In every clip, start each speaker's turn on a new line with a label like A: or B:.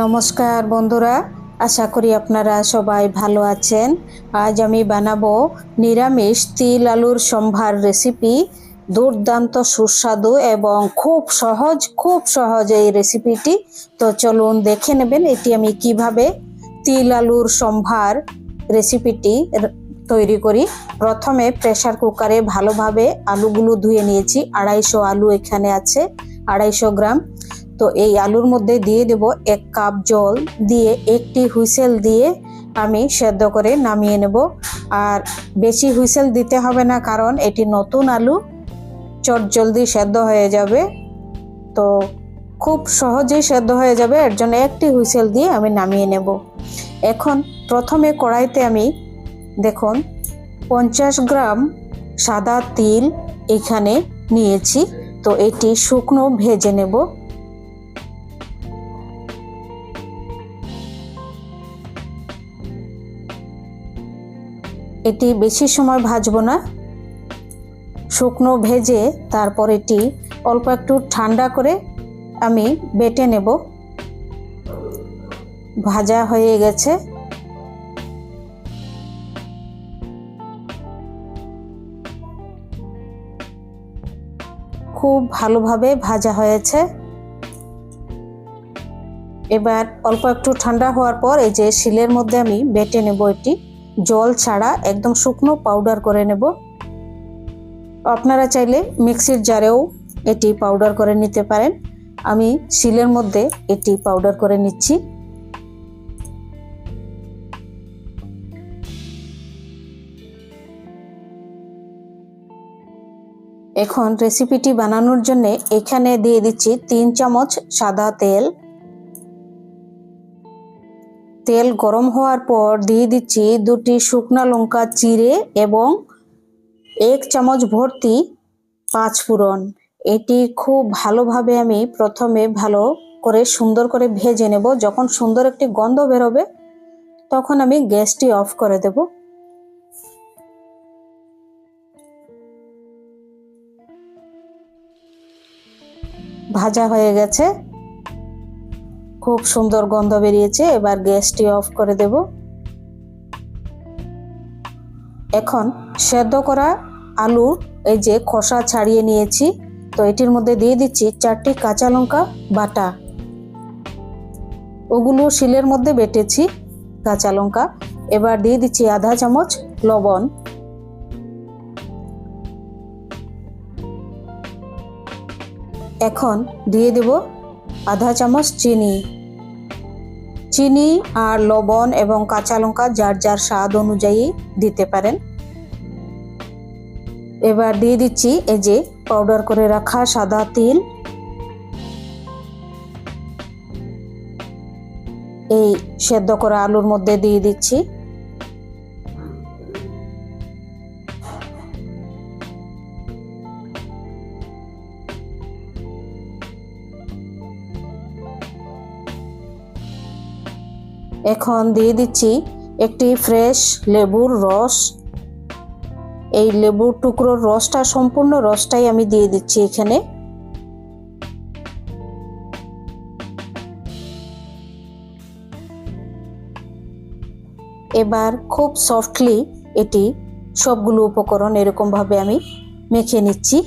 A: নমস্কার বন্ধুরা, আশা করি আপনারা সবাই ভালো আছেন। আজ আমি বানাবো নিরামিষ তিল আলুর সম্ভার রেসিপি। দুর্দান্ত সুস্বাদু এবং খুব সহজ এই রেসিপিটি। তো চলুন দেখে নেবেন এটি আমি কিভাবে তিল আলুর সম্ভার রেসিপিটি তৈরি করি। প্রথমে প্রেসার কুকারে ভালোভাবে আলুগুলো ধুয়ে নিয়েছি। 250 আলু এখানে আছে, 250 গ্রাম। তো এই আলুর মধ্যে দিয়ে দেব 1 কাপ জল, দিয়ে একটি হুইসেল দিয়ে আমি সেদ্ধ করে নামিয়ে নেব। আর বেশি হুইসেল দিতে হবে না, কারণ এটি নতুন আলু, চট জলদি সেদ্ধ হয়ে যাবে। তো খুব সহজেই সেদ্ধ হয়ে যাবে, এর জন্য একটি হুইসেল দিয়ে আমি নামিয়ে নেব। এখন প্রথমে কড়াইতে আমি দেখুন 50 গ্রাম সাদা তিল এখানে নিয়েছি। তো এটি শুকনো ভেজে নেব। এটি বেশি সময় ভাজবো না, শুকনো ভেজে তারপর এটি অল্প একটু ঠান্ডা করে আমি বেটে নেব। ভাজা হয়ে গেছে। খুব ভালোভাবে ভাজা হয়েছে। এবার অল্প একটু ঠান্ডা হওয়ার পর এই যে শিলের মধ্যে আমি বেটে নেব। এটি জল ছাড়া একদম শুকনো পাউডার করে নেব। আপনারা চাইলে মিক্সির জারেও এটি পাউডার করে নিতে পারেন। আমি শিলের মধ্যে এটি পাউডার করে নিচ্ছি। এখন রেসিপিটি বানানোর জন্য এখানে দিয়ে দিচ্ছি 3 চামচ সাদা তেল। তেল গরম হওয়ার পর দিয়ে দিচ্ছি 2টি শুকনা লঙ্কা চিড়ে এবং 1 চামচ ভর্তি 5 ফোড়ন। এটি খুব ভালোভাবে আমি প্রথমে ভালো করে সুন্দর করে ভেজে নেব। যখন সুন্দর একটি গন্ধ বেরোবে তখন আমি গ্যাসটি অফ করে দেব। ভাজা হয়ে গেছে, খুব সুন্দর গন্ধ বেরিয়েছে। এবার গ্যাসটি অফ করে দেব। এখন সেদ্ধ করা আলু এই যে খোসা ছাড়িয়ে নিয়েছি, তো এটির মধ্যে দিয়ে দিচ্ছি 4টি কাঁচা লঙ্কা বাটা। ওগুলো শিলের মধ্যে বেটেছি কাঁচা লঙ্কা। এবার দিয়ে দিচ্ছি আধা চামচ লবণ। এখন দিয়ে দেব আধা চামচ চিনি। চিনি আর লবণ এবং কাঁচা লঙ্কা যার যার স্বাদ অনুযায়ী দিতে পারেন। এবার দিয়ে দিচ্ছি এই যে পাউডার করে রাখা সাদা তিল। এই সেদ্ধ করা আলুর মধ্যে দিয়ে দিচ্ছি। এখন দিয়ে দিচ্ছি একটি ফ্রেশ লেবুর রস। এই লেবুর টুকরোর রসটা, সম্পূর্ণ রসটাই আমি দিয়ে দিচ্ছি এখানে। এবার খুব সফটলি এটি সবগুলো উপকরণ এরকম ভাবে আমি মেখে নিচ্ছি।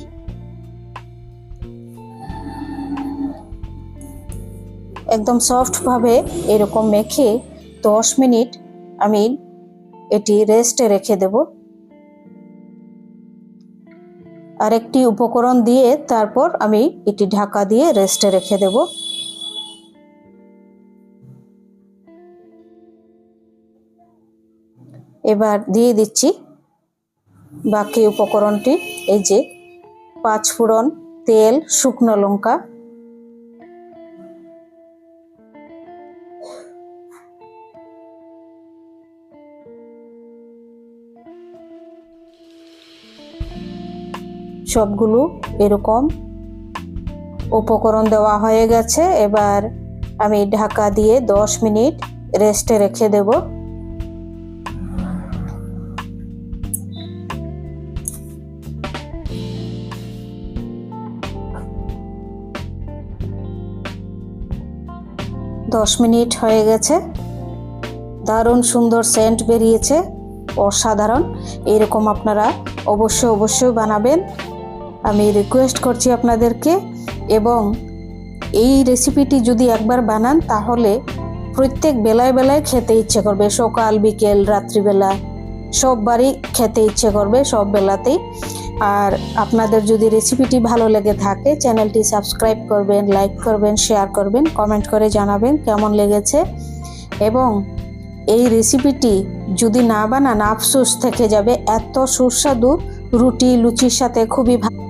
A: একদম সফট ভাবে এরকম মেখে 10 মিনিট আমি এটি রেস্টে রেখে দেব। আরেকটি উপকরণ দিয়ে তারপর আমি এটি ঢাকা দিয়ে রেস্টে রেখে দেব। এবার দিয়ে দিচ্ছি বাকি উপকরণটি। এই যে 5 ফোড়ন, তেল, শুকনো লঙ্কা। সবগুলো এরকম উপকরণ দেওয়া হয়ে গেছে। এবার আমি ঢাকা দিয়ে 10 মিনিট রেস্টে রেখে দেব। 10 মিনিট হয়ে গেছে। দারুণ সুন্দর সেন্ট বেরিয়েছে, অসাধারণ। এরকম আপনারা অবশ্যই বানাবেন, আমি রিকোয়েস্ট করছি আপনাদেরকে। এবং এই রেসিপিটি যদি একবার বানান তাহলে প্রত্যেক বেলায় খেতে ইচ্ছে করবে, সকাল বিকেল রাত্রিবেলা সববারই খেতে ইচ্ছে করবে, সব বেলাতেই। আর আপনাদের যদি রেসিপিটি ভালো লেগে থাকে চ্যানেলটি সাবস্ক্রাইব করবেন, লাইক করবেন, শেয়ার করবেন, কমেন্ট করে জানাবেন কেমন লেগেছে। এবং এই রেসিপিটি যদি না বানান আফসোস থেকে যাবে, এত সুস্বাদু, রুটি লুচির সাথে খুবই ভালো।